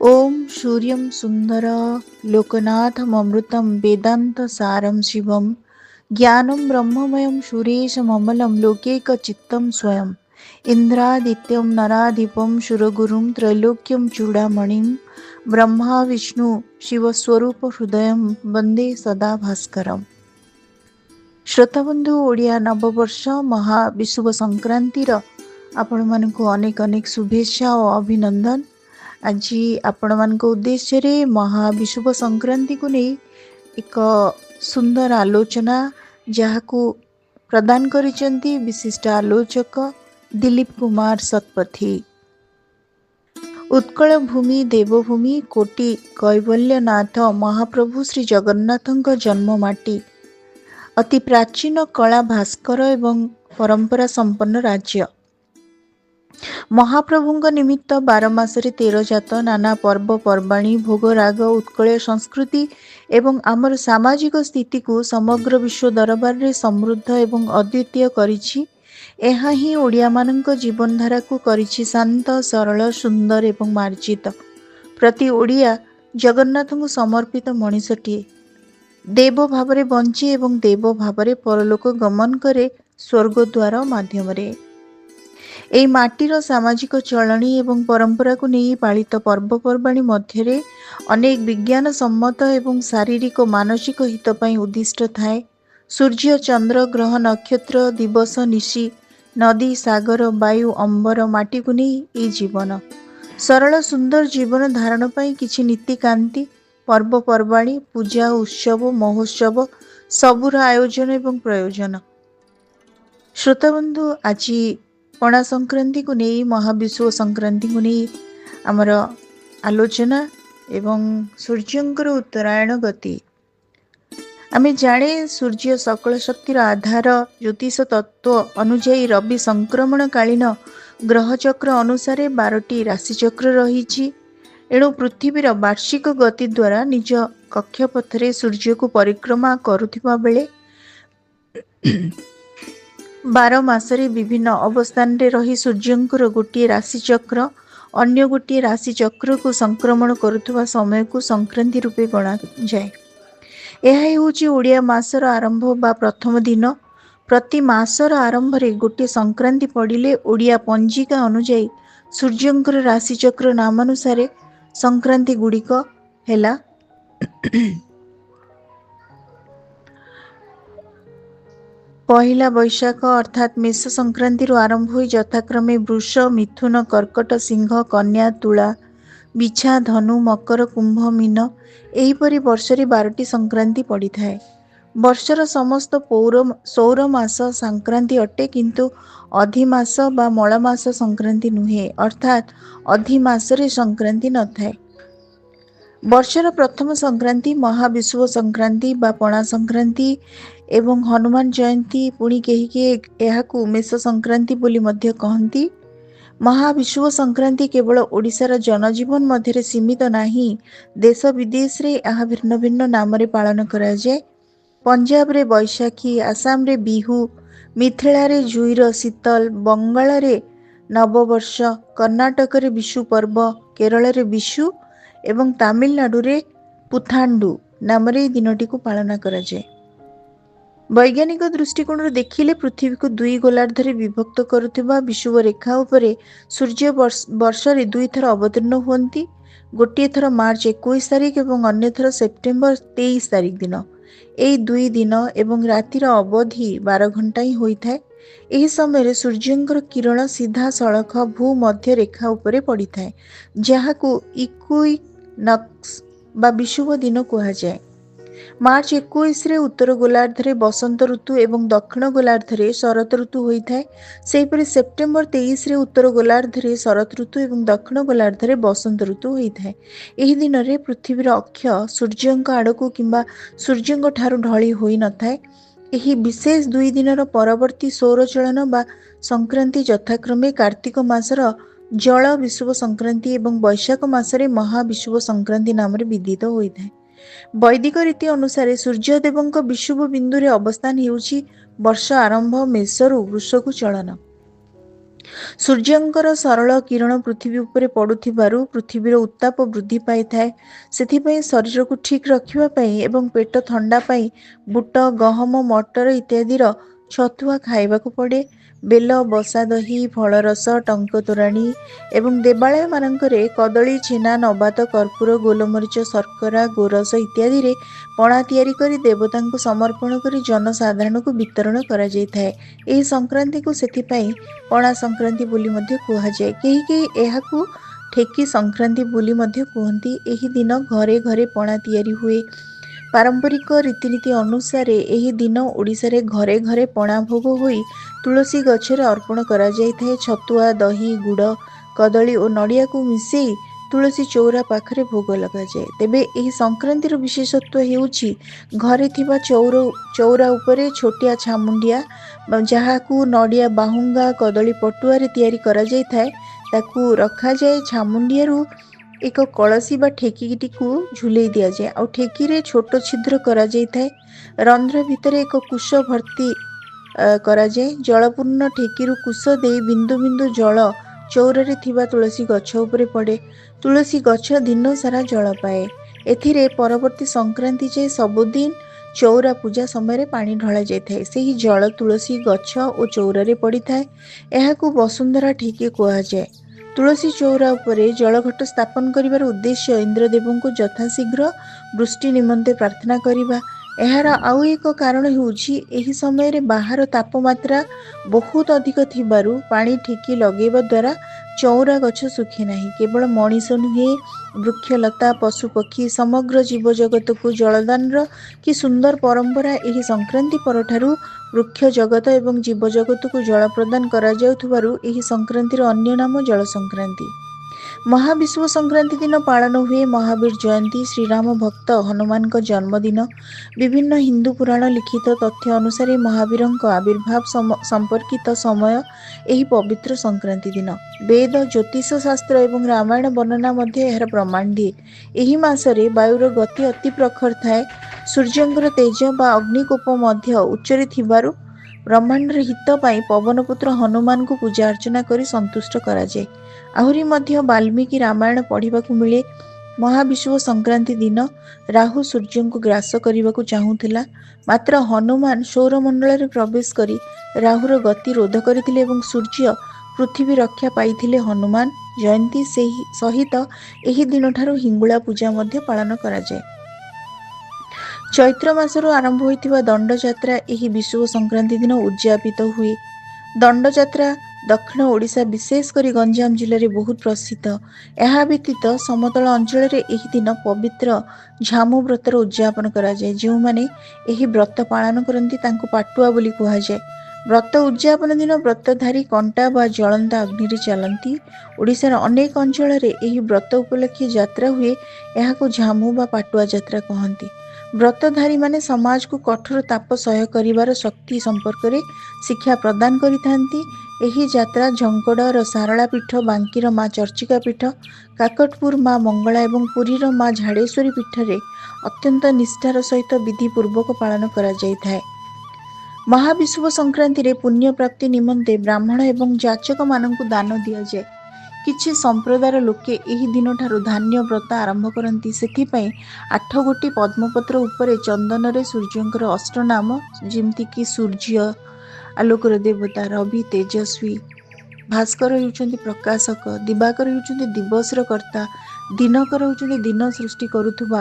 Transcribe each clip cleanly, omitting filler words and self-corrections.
ओम सूर्यं सुंदर लोकनाथममृतं वेदान्तसारं शिवं ज्ञानं ब्रह्ममयं सुरेशममलं लोकैकचित्तं स्वयम् इन्द्रादित्यं नराधिपं सुरगुरुं त्रैलोक्यं चूडामणिं ब्रह्मा विष्णु शिवस्वरूपहृदयं वन्दे सदा भास्करम्। श्रोताबंधु ओडिया नववर्ष महाविषुव संक्रांतिर आपण मानक अनेक अनेक शुभेच्छा और अभिनंदन। आज आपण मानक उद्देश्य रे महाविषुव संक्रांति को नहीं एक सुंदर आलोचना जहाकू प्रदान करिसेंती विशिष्ट आलोचक दिलीप कुमार सतपथी। उत्कल भूमि देवभूमि कोटि कैवल्यनाथ महाप्रभु श्री जगन्नाथଙ୍କ जन्म माटी अति प्राचीन कला भास्कर एवं परंपरा संपन्न राज्य। महाप्रभुଙ୍କ निमित्त 12 मासरे 13 जात नाना पर्व पर्वाणी भोगराग उत्कल संस्कृति एवं आमर सामाजिक स्थिति को समग्र विश्व दरबार रे समृद्ध एवं अद्वितीय करिछि। एहा ही ओडिया मानक जीवनधारा को करिछि शांत सरल सुंदर एवं मार्जित। प्रति ओडिया जगन्नाथ को समर्पित मनीषटीए देव भावरे बंची एवं देव भावरे परलोक गमन करे स्वर्गद्वार माध्यम रे। एई माटीर सामाजिक चलणी एवं परंपरा को नहीं पालित पर्वपर्वाणी मध्य अनेक विज्ञान सम्मत एवं शारीरिक मानसिक हित पई उद्दिष्ट थाए। सूर्य चंद्र ग्रह नक्षत्र दिवस निशी नदी सागर वायु अंबर माटी को नहीं ए जीवन सरल सुंदर जीवन धारण पई किछि नीतिकांति पर्वपर्वाणी पूजा उत्सव महोत्सव सबुर आयोजन एवं प्रयोजन। श्रोताबंधु आज पणा संक्रांति को नहीं महाविषुव संक्रांति को नहीं आमर आलोचना एवं सूर्यंकर उत्तरायण गति। आमे जाने सूर्य सकल शक्तिर आधार ज्योतिष तत्व अनुजाई रवि संक्रमण कालीन ग्रह चक्र अनुसार 12टी राशि चक्र रही। एणु पृथ्वीर वार्षिक गति द्वारा निज कक्षपथरे सूर्य को परिक्रमा करुथिबा बेले 12 मासरे विभिन्न अवस्थान रे रही सूर्यंकर गोटे राशि चक्र अन्य गोटे राशि चक्र को संक्रमण करुथिबा समय को संक्रांति रूपे गणा जाए। यह होची ओडिया मासर आरंभ बा प्रथम दिन। प्रति मासर आरंभ रे गोटे संक्रांति पड़िले ओडिया पंजिका अनुजाई सूर्यंकर राशि चक्र नामानुसारे संक्रांति गुड़िक हेला पहला वैशाख अर्थात मेष संक्रांति आरंभ हो यथाक्रमे वृष मिथुन कर्कट सिंह कन्या तुला बिछा धनु मकर कुंभ मीन एहीपरि वर्षरे 12टी संक्रांति पड़ी थाए। वर्षर समस्त सौर मास संक्रांति अटे किंतु अधिमास बा मलमास संक्रांति नुहे अर्थात अधिमासरे संक्रांति न थाए। वर्षर प्रथम संक्रांति महाविषुव संक्रांति बा पणा संक्रांति एवं हनुमान जयंती पुणी केही एहाकू मेष संक्रांति बोली मध्य कहती। महाविषुव संक्रांति केवल ओडिशार जनजीवन मध्य सीमित नाही, देश विदेश रे यह भिन्न भिन्न नाम रे पालन करा जाए। पंजाब रे बैशाखी, आसाम रे बिहू, मिथिला रे जुईर शीतल, बंगाल रे नववर्ष, कर्नाटक रे विषु पर्व, केरल रे विषु एवं तमिलनाडु रे पुथांडु नाम रे दिनटी को पालन करा जाए। वैज्ञानिक दृष्टिकोण देखिले पृथ्वी को दुई गोलार्धरे विभक्त करुथिबा विषुव रेखा उपरे सूर्य वर्ष रे दुई थर अवतीर्ण हुअंती। गोटे थर मार्च 21 तारिख एवं अन्य थर सेप्टेम्बर 23 तारिख दिन। एई दुई दिन एवं रातिर अवधि 12 घंटा ही होइथाए। एही समय सूर्यंकर किरण सीधा सड़ख भू मध्य रेखा उपरे पड़िथाए जहाकू इक्विनॉक्स बा विषुव दिन कहा जाए। मार्च 21 रे उत्तर गोलार्धरे बसंत ऋतु एवं दक्षिण गोलार्धरे शरत ऋतु होइथाए। सेहिपरि सेप्टेम्बर 23 रे उत्तर गोलार्धरे शरत ऋतु एवं दक्षिण गोलार्धरे बसंत ऋतु होइथाए। एही दिन रे पृथ्वीर अक्ष सूर्यंक आड़कू किंबा सूर्यंक ठारू ढली होई नथाए। एही विशेष दुई दिनर परवर्ती सौर चलन बा संक्रांति यथाक्रमे कार्तिक मासर जल विषुव संक्रांति एवं वैशाख मासरे महाविषुव संक्रांति नाम विदित होइथाए। वैदिक रीति अनुसार सूर्यदेवଙ୍କ विषुव बिंदु रे अवस्थान हेउछि वर्ष आरंभ मेषरु वृषकु चलन। ସୂର୍ଯ୍ୟଙ୍କର ସରଳ କିରଣ ପୃଥିବୀ ଉପରେ ପଡୁଥିବାରୁ ପୃଥିବୀର ଉତ୍ତାପ ବୃଦ୍ଧି ପାଇଥାଏ। ସେଥିପାଇଁ ଶରୀରକୁ ଠିକ୍ ରଖିବା ପାଇଁ ଏବଂ ପେଟ ଥଣ୍ଡା ପାଇଁ ବୁଟ, ଗହମ, ମଟର ଇତ୍ୟାଦିର ଛତୁଆ ଖାଇବାକୁ ପଡ଼େ। ବେଲ, ବସା ଦହି, ଫଳରସ, ଟଙ୍କ ତୋରାଣୀ ଏବଂ ଦେବାଳୟ ମାନଙ୍କରେ କଦଳୀ, ଛେନା, ନବାତ, କର୍ପୂର, ଗୋଲମରିଚ, ଶର୍କରା, ଗୋରସ ଇତ୍ୟାଦିରେ ପଣା ତିଆରି କରି ଦେବତାଙ୍କୁ ସମର୍ପଣ କରି ଜନସାଧାରଣଙ୍କୁ ବିତରଣ କରାଯାଇଥାଏ। ଏହି ସଂକ୍ରାନ୍ତିକୁ ସେଥିପାଇଁ ପଣା ସଂକ୍ରାନ୍ତି ବୋଲି ମଧ୍ୟ କୁହାଯାଏ। କେହି କେହି ଏହାକୁ ଠେକି ସଂକ୍ରାନ୍ତି ବୋଲି ମଧ୍ୟ କୁହନ୍ତି। ଏହି ଦିନ ଘରେ ଘରେ ପଣା ତିଆରି ହୁଏ। ପାରମ୍ପରିକ ରୀତିନୀତି ଅନୁସାରେ ଏହି ଦିନ ଓଡ଼ିଶାରେ ଘରେ ଘରେ ପଣା ଭୋଗ ହୋଇ ତୁଳସୀ ଗଛରେ ଅର୍ପଣ କରାଯାଇଥାଏ। ଛତୁଆ, ଦହି, ଗୁଡ଼, କଦଳୀ ଓ ନଡ଼ିଆକୁ ମିଶେଇ ତୁଳସୀ ଚଉରା ପାଖରେ ଭୋଗ ଲଗାଯାଏ। ତେବେ ଏହି ସଂକ୍ରାନ୍ତିର ବିଶେଷତ୍ୱ ହେଉଛି ଘରେ ଥିବା ଚଉରା ଉପରେ ଛୋଟିଆ ଛାମୁଣ୍ଡିଆ ଯାହାକୁ ନଡ଼ିଆ ବାହୁଙ୍ଗା, କଦଳୀ ପଟୁଆରେ ତିଆରି କରାଯାଇଥାଏ ତାକୁ ରଖାଯାଏ। ଛାମୁଣ୍ଡିଆରୁ ଏକ କଳସୀ ବା ଠେକିଟିକୁ ଝୁଲେଇ ଦିଆଯାଏ। ଆଉ ଠେକିରେ ଛୋଟ ଛିଦ୍ର କରାଯାଇଥାଏ। ରନ୍ଧ୍ର ଭିତରେ ଏକ କୁଶ ଭର୍ତ୍ତି କରାଯାଏ। ଜଳପୂର୍ଣ୍ଣ ଠେକିରୁ କୁଶ ଦେଇ ବିନ୍ଦୁ ବିନ୍ଦୁ ଜଳ ଚଉରାରେ ଥିବା ତୁଳସୀ ଗଛ ଉପରେ ପଡ଼େ। ତୁଳସୀ ଗଛ ଦିନ ସାରା ଜଳ ପାଏ। ଏଥିରେ ପରବର୍ତ୍ତୀ ସଂକ୍ରାନ୍ତି ଯାଏ ସବୁଦିନ ଚଉରା ପୂଜା ସମୟରେ ପାଣି ଢଳା ଯାଇଥାଏ। ସେହି ଜଳ ତୁଳସୀ ଗଛ ଓ ଚଉରାରେ ପଡ଼ିଥାଏ। ଏହାକୁ ବସୁନ୍ଧରା ଠେକି କୁହାଯାଏ। ତୁଳସୀ ଚଉରା ଉପରେ ଜଳଘଟ ସ୍ଥାପନ କରିବାର ଉଦ୍ଦେଶ୍ୟ ଇନ୍ଦ୍ରଦେବଙ୍କୁ ଯଥାଶୀଘ୍ର ବୃଷ୍ଟି ନିମନ୍ତେ ପ୍ରାର୍ଥନା କରିବା। ଏହାର ଆଉ ଏକ କାରଣ ହେଉଛି ଏହି ସମୟରେ ବାହାର ତାପମାତ୍ରା ବହୁତ ଅଧିକ ଥିବାରୁ ପାଣି ଠେକି ଲଗାଇବା ଦ୍ୱାରା ଚଉରା ଗଛ ଶୁଖେ ନାହିଁ। କେବଳ ମଣିଷ ନୁହେଁ, ବୃକ୍ଷଲତା, ପଶୁପକ୍ଷୀ ସମଗ୍ର ଜୀବଜଗତକୁ ଜଳଦାନର କି ସୁନ୍ଦର ପରମ୍ପରା। ଏହି ସଂକ୍ରାନ୍ତି ପରଠାରୁ ବୃକ୍ଷ ଜଗତ ଏବଂ ଜୀବଜଗତକୁ ଜଳ ପ୍ରଦାନ କରାଯାଉଥିବାରୁ ଏହି ସଂକ୍ରାନ୍ତିର ଅନ୍ୟ ନାମ ଜଳ ସଂକ୍ରାନ୍ତି। ମହାବିଷୁବ ସଂକ୍ରାନ୍ତି ଦିନ ପାଳନ ହୁଏ ମହାବୀର ଜୟନ୍ତୀ, ଶ୍ରୀରାମ ଭକ୍ତ ହନୁମାନଙ୍କ ଜନ୍ମଦିନ। ବିଭିନ୍ନ ହିନ୍ଦୁ ପୁରାଣ ଲିଖିତ ତଥ୍ୟ ଅନୁସାରେ ମହାବୀରଙ୍କ ଆବିର୍ଭାବ ସମ୍ପର୍କିତ ସମୟ ଏହି ପବିତ୍ର ସଂକ୍ରାନ୍ତି ଦିନ। ବେଦ, ଜ୍ୟୋତିଷ ଶାସ୍ତ୍ର ଏବଂ ରାମାୟଣ ବର୍ଣ୍ଣନା ମଧ୍ୟ ଏହାର ପ୍ରମାଣ ଦିଏ। ଏହି ମାସରେ ବାୟୁର ଗତି ଅତି ପ୍ରଖର ଥାଏ। ସୂର୍ଯ୍ୟଙ୍କର ତେଜ ବା ଅଗ୍ନିକୋପ ମଧ୍ୟ ଉଚ୍ଚରେ ଥିବାରୁ ବ୍ରହ୍ମାଣ୍ଡର ହିତ ପାଇଁ ପବନପୁତ୍ର ହନୁମାନଙ୍କୁ ପୂଜା ଅର୍ଚ୍ଚନା କରି ସନ୍ତୁଷ୍ଟ କରାଯାଏ। ଆହୁରି ମଧ୍ୟ ବାଲ୍ମୀକି ରାମାୟଣ ପଢ଼ିବାକୁ ମିଳେ। ମହାବିଷୁବ ସଂକ୍ରାନ୍ତି ଦିନ ରାହୁ ସୂର୍ଯ୍ୟଙ୍କୁ ଗ୍ରାସ କରିବାକୁ ଚାହୁଁଥିଲା, ମାତ୍ର ହନୁମାନ ସୌରମଣ୍ଡଳରେ ପ୍ରବେଶ କରି ରାହୁର ଗତି ରୋଧ କରିଥିଲେ ଏବଂ ସୂର୍ଯ୍ୟ ପୃଥିବୀ ରକ୍ଷା ପାଇଥିଲେ। ହନୁମାନ ଜୟନ୍ତୀ ସହିତ ଏହି ଦିନଠାରୁ ହିଙ୍ଗୁଳା ପୂଜା ମଧ୍ୟ ପାଳନ କରାଯାଏ। ଚୈତ୍ର ମାସରୁ ଆରମ୍ଭ ହୋଇଥିବା ଦଣ୍ଡଯାତ୍ରା ଏହି ବିଷୁବ ସଂକ୍ରାନ୍ତି ଦିନ ଉଦଯାପିତ ହୁଏ। ଦଣ୍ଡଯାତ୍ରା ଦକ୍ଷିଣ ଓଡ଼ିଶା ବିଶେଷ କରି ଗଞ୍ଜାମ ଜିଲ୍ଲାରେ ବହୁତ ପ୍ରସିଦ୍ଧ। ଏହା ବ୍ୟତୀତ ସମତଳ ଅଞ୍ଚଳରେ ଏହି ଦିନ ପବିତ୍ର ଝାମୁ ବ୍ରତର ଉଦଯାପନ କରାଯାଏ। ଯେଉଁମାନେ ଏହି ବ୍ରତ ପାଳନ କରନ୍ତି ତାଙ୍କୁ ପାଟୁଆ ବୋଲି କୁହାଯାଏ। ବ୍ରତ ଉଦଯାପନ ଦିନ ବ୍ରତଧାରୀ କଣ୍ଟା ବା ଜଳନ୍ତା ଅଗ୍ନିରେ ଚାଲନ୍ତି। ଓଡ଼ିଶାର ଅନେକ ଅଞ୍ଚଳରେ ଏହି ବ୍ରତ ଉପଲକ୍ଷେ ଯାତ୍ରା ହୁଏ। ଏହାକୁ ଝାମୁ ବା ପାଟୁଆ ଯାତ୍ରା କହନ୍ତି। ବ୍ରତଧାରୀମାନେ ସମାଜକୁ କଠୋର ତାପ ସହ୍ୟ କରିବାର ଶକ୍ତି ସମ୍ପର୍କରେ ଶିକ୍ଷା ପ୍ରଦାନ କରିଥାନ୍ତି। ଏହି ଯାତ୍ରା ଝଙ୍କଡ଼ର ସାରଳା ପୀଠ, ବାଙ୍କିର ମା ଚର୍ଚ୍ଚିକା ପୀଠ, କାକଟପୁର ମା ମଙ୍ଗଳା ଏବଂ ପୁରୀର ମା ଝାଡ଼େଶ୍ୱରୀ ପୀଠରେ ଅତ୍ୟନ୍ତ ନିଷ୍ଠାର ସହିତ ବିଧିପୂର୍ବକ ପାଳନ କରାଯାଇଥାଏ। ମହାବିଷୁବ ସଂକ୍ରାନ୍ତିରେ ପୁଣ୍ୟ ପ୍ରାପ୍ତି ନିମନ୍ତେ ବ୍ରାହ୍ମଣ ଏବଂ ଯାଚକମାନଙ୍କୁ ଦାନ ଦିଆଯାଏ। କିଛି ସମ୍ପ୍ରଦାୟର ଲୋକେ ଏହି ଦିନଠାରୁ ଧାନ୍ୟ ବ୍ରତ ଆରମ୍ଭ କରନ୍ତି। ସେଥିପାଇଁ 8 ଗୋଟି ପଦ୍ମପତ୍ର ଉପରେ ଚନ୍ଦନରେ ସୂର୍ଯ୍ୟଙ୍କର ଅଷ୍ଟନାମ ଯେମିତିକି ସୂର୍ଯ୍ୟ ଆଲୋକର ଦେବତା, ରବି ତେଜସ୍ୱୀ, ଭାସ୍କର ହେଉଛନ୍ତି ପ୍ରକାଶକ, ଦିବାକର ହେଉଛନ୍ତି ଦିବସର କର୍ତ୍ତା, ଦିନକର ହେଉଛନ୍ତି ଦିନ ସୃଷ୍ଟି କରୁଥିବା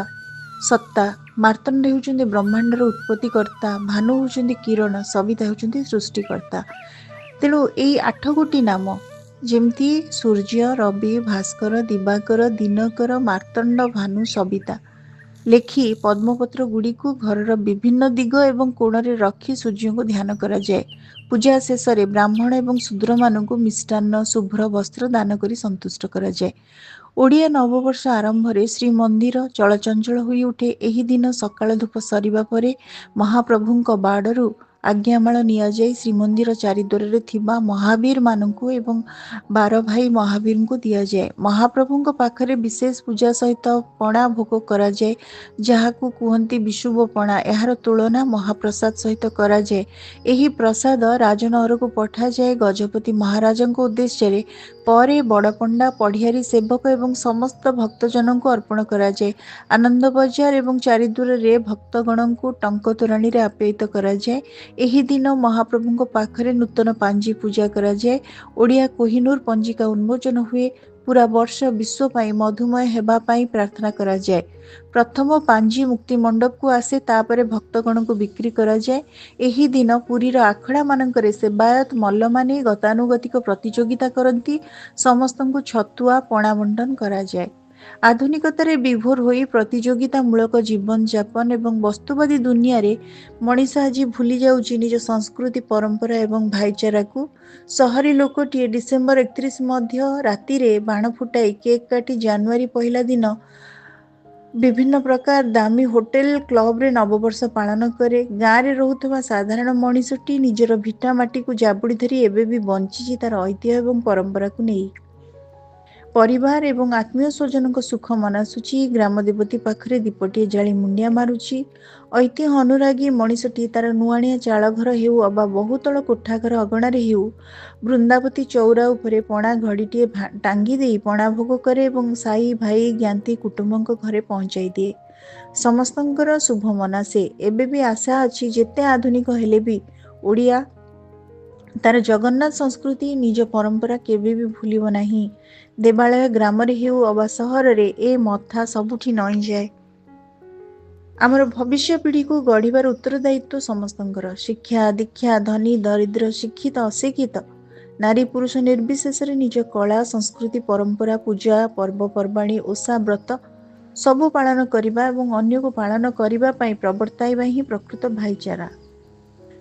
ସତ୍ତା, ମାର୍ତ୍ତଣ୍ଡ ହେଉଛନ୍ତି ବ୍ରହ୍ମାଣ୍ଡର ଉତ୍ପତ୍ତିକର୍ତ୍ତା, ଭାନୁ ହେଉଛନ୍ତି କିରଣ, ସବିତା ହେଉଛନ୍ତି ସୃଷ୍ଟିକର୍ତ୍ତା। ତେଣୁ ଏଇ 8 ଗୋଟି ନାମ ଯେମିତି ସୂର୍ଯ୍ୟ, ରବି, ଭାସ୍କର, ଦିବାକର, ଦିନକର, ମାର୍ତ୍ତଣ୍ଡ, ଭାନୁ, ସବିତା ଲେଖି ପଦ୍ମପତ୍ର ଗୁଡ଼ିକୁ ଘରର ବିଭିନ୍ନ ଦିଗ ଏବଂ କୋଣରେ ରଖି ସୂର୍ଯ୍ୟଙ୍କୁ ଧ୍ୟାନ କରାଯାଏ। ପୂଜା ଶେଷରେ ବ୍ରାହ୍ମଣ ଏବଂ ଶୂଦ୍ରମାନଙ୍କୁ ମିଷ୍ଟାନ୍ନ, ଶୁଭ୍ର ବସ୍ତ୍ର ଦାନ କରି ସନ୍ତୁଷ୍ଟ କରାଯାଏ। ଓଡ଼ିଆ ନବବର୍ଷ ଆରମ୍ଭରେ ଶ୍ରୀମନ୍ଦିର ଚଳଚଞ୍ଚଳ ହୋଇ ଉଠେ। ଏହି ଦିନ ସକାଳ ଧୂପ ସରିବା ପରେ ମହାପ୍ରଭୁଙ୍କ ବାଡ଼ରୁ ଆଜ୍ଞାମାଳ ନିଆଯାଇ ଶ୍ରୀମନ୍ଦିର ଚାରିଦ୍ୱାରରେ ଥିବା ମହାବୀରମାନଙ୍କୁ ଏବଂ 12 ଭାଇ ମହାବୀରଙ୍କୁ ଦିଆଯାଏ। ମହାପ୍ରଭୁଙ୍କ ପାଖରେ ବିଶେଷ ପୂଜା ସହିତ ପଣା ଭୋଗ କରାଯାଏ, ଯାହାକୁ କୁହନ୍ତି ବିଷୁବ ପଣା। ଏହାର ତୁଳନା ମହାପ୍ରସାଦ ସହିତ କରାଯାଏ। ଏହି ପ୍ରସାଦ ରାଜନଗରକୁ ପଠାଯାଏ ଗଜପତି ମହାରାଜଙ୍କ ଉଦ୍ଦେଶ୍ୟରେ। ପରେ ବଡ଼ପଣ୍ଡା, ପଢ଼ିଆରୀ, ସେବକ ଏବଂ ସମସ୍ତ ଭକ୍ତଜନଙ୍କୁ ଅର୍ପଣ କରାଯାଏ। ଆନନ୍ଦ ବଜାର ଏବଂ ଚାରିଦ୍ୱାରରେ ଭକ୍ତଗଣଙ୍କୁ ଟଙ୍କ ତୋରାଣୀରେ ଆପ୍ୟାୟିତ କରାଯାଏ। ଏହି ଦିନ ମହାପ୍ରଭୁଙ୍କ ପାଖରେ ନୂତନ ପାଞ୍ଜି ପୂଜା କରାଯାଏ। ଓଡ଼ିଆ କୋହିନୂର ପଞ୍ଜିକା ଉନ୍ମୋଚନ ହୁଏ। ପୁରା ବର୍ଷ ବିଶ୍ୱ ପାଇଁ ମଧୁମୟ ହେବା ପାଇଁ ପ୍ରାର୍ଥନା କରାଯାଏ। ପ୍ରଥମ ପାଞ୍ଜି ମୁକ୍ତି ମଣ୍ଡପକୁ ଆସେ, ତାପରେ ଭକ୍ତଗଣଙ୍କୁ ବିକ୍ରି କରାଯାଏ। ଏହି ଦିନ ପୁରୀର ଆଖଡ଼ାମାନଙ୍କରେ ସେବାୟତ ମଲ୍ଲମାନେ ଗତାନୁଗତିକ ପ୍ରତିଯୋଗିତା କରନ୍ତି। ସମସ୍ତଙ୍କୁ ଛତୁଆ ପଣା ବଣ୍ଟନ କରାଯାଏ। ଆଧୁନିକତାରେ ବିଭୋର ହୋଇ ପ୍ରତିଯୋଗିତାମୂଳକ ଜୀବନଯାପନ ଏବଂ ବସ୍ତୁବାଦୀ ଦୁନିଆରେ ମଣିଷ ଆଜି ଭୁଲି ଯାଉଛି ନିଜ ସଂସ୍କୃତି, ପରମ୍ପରା ଏବଂ ଭାଇଚାରାକୁ। ସହରୀ ଲୋକଟିଏ ଡିସେମ୍ବର 31 ମଧ୍ୟ ରାତିରେ ବାଣ ଫୁଟାଇ କେକ୍ କାଟି ଜାନୁଆରୀ 1 ଦିନ ବିଭିନ୍ନ ପ୍ରକାର ଦାମୀ ହୋଟେଲ, କ୍ଲବରେ ନବବର୍ଷ ପାଳନ କରେ। ଗାଁରେ ରହୁଥିବା ସାଧାରଣ ମଣିଷଟି ନିଜର ଭିଟା ମାଟିକୁ ଜାବୁଡ଼ି ଧରି ଏବେ ବି ବଞ୍ଚିଛି ତାର ଐତିହ୍ୟ ଏବଂ ପରମ୍ପରାକୁ ନେଇ। ପରିବାର ଏବଂ ଆତ୍ମୀୟ ସ୍ୱଜନଙ୍କ ସୁଖ ମନାସୁଛି। ଗ୍ରାମଦେବତୀ ପାଖରେ ଦୀପଟିଏ ଜାଳି ମୁଣ୍ଡିଆ ମାରୁଛି। ଐତିହ୍ୟ ଅନୁରାଗୀ ମଣିଷଟି ତାର ନୁଆଣିଆ ଚାଳଘର ହେଉ ଅବା ବହୁତଳ କୋଠାଘର ଅଗଣାରେ ହେଉ, ବୃନ୍ଦାବତୀ ଚଉରା ଉପରେ ପଣା ଘଡ଼ିଟିଏ ଟାଙ୍ଗି ଦେଇ ପଣା ଭୋଗ କରେ ଏବଂ ସାଇ ଭାଇ ଜ୍ଞାତି କୁଟୁମ୍ବଙ୍କ ଘରେ ପହଞ୍ଚାଇ ଦିଏ। ସମସ୍ତଙ୍କର ଶୁଭ ମନାସେ। ଏବେ ବି ଆଶା ଅଛି, ଯେତେ ଆଧୁନିକ ହେଲେ ବି ଓଡ଼ିଆ ତାର ଜଗନ୍ନାଥ ସଂସ୍କୃତି, ନିଜ ପରମ୍ପରା କେବେ ବି ଭୁଲିବ ନାହିଁ। ଦେବାଳୟ ଗ୍ରାମରେ ହେଉ ଅବା ସହରରେ, ଏ ମଥା ସବୁଠି ନଇଁଯାଏ। ଆମର ଭବିଷ୍ୟ ପିଢ଼ିକୁ ଗଢ଼ିବାର ଉତ୍ତରଦାୟିତ୍ୱ ସମସ୍ତଙ୍କର। ଶିକ୍ଷା, ଦୀକ୍ଷା, ଧନୀ, ଦରିଦ୍ର, ଶିକ୍ଷିତ, ଅଶିକ୍ଷିତ, ନାରୀ ପୁରୁଷ ନିର୍ବିଶେଷରେ ନିଜ କଳା, ସଂସ୍କୃତି, ପରମ୍ପରା, ପୂଜା, ପର୍ବପର୍ବାଣୀ, ଓଷା, ବ୍ରତ ସବୁ ପାଳନ କରିବା ଏବଂ ଅନ୍ୟକୁ ପାଳନ କରିବା ପାଇଁ ପ୍ରବର୍ତ୍ତାଇବା ହିଁ ପ୍ରକୃତ ଭାଇଚାରା।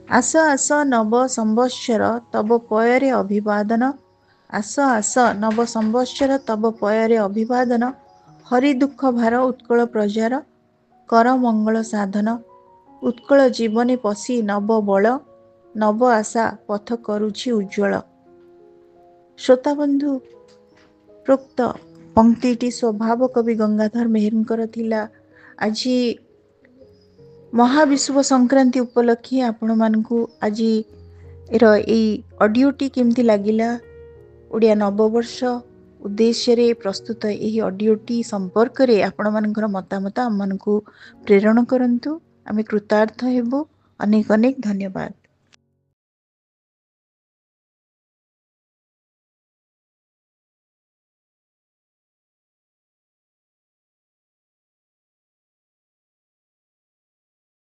ଆସ ଆସ ନବ ସମ୍ବତ୍ସର ତବ ପୟରେ ଅଭିବାଦନ। ଆସ ଆସ ନବ ସମ୍ବତ୍ସର ତବ ପୟରେ ଅଭିବାଦନ। ହରି ଦୁଃଖ ଭାର ଉତ୍କଳ ପ୍ରଜାର, କର ମଙ୍ଗଳ ସାଧନ। ଉତ୍କଳ ଜୀବନେ ପଶି ନବ ବଳ, ନବ ଆଶା ପଥ କରୁଛି ଉଜ୍ଜ୍ୱଳ। ଶ୍ରୋତାବନ୍ଧୁ, ପ୍ରୋକ୍ତ ପଂକ୍ତିଟି ସ୍ୱଭାବ କବି ଗଙ୍ଗାଧର ମେହେରଙ୍କର ଥିଲା। ଆଜି ମହାବିଷୁବ ସଂକ୍ରାନ୍ତି ଉପଲକ୍ଷେ ଆପଣମାନଙ୍କୁ ଆଜିର ଏଇ ଅଡ଼ିଓଟି କେମିତି ଲାଗିଲା, ଓଡ଼ିଆ ନବବର୍ଷ ଉଦ୍ଦେଶ୍ୟରେ ପ୍ରସ୍ତୁତ ଏହି ଅଡ଼ିଓଟି ସମ୍ପର୍କରେ ଆପଣମାନଙ୍କର ମତାମତ ଆମମାନଙ୍କୁ ପ୍ରେରଣ କରନ୍ତୁ। ଆମେ କୃତାର୍ଥ ହେବୁ। ଅନେକ ଅନେକ ଧନ୍ୟବାଦ।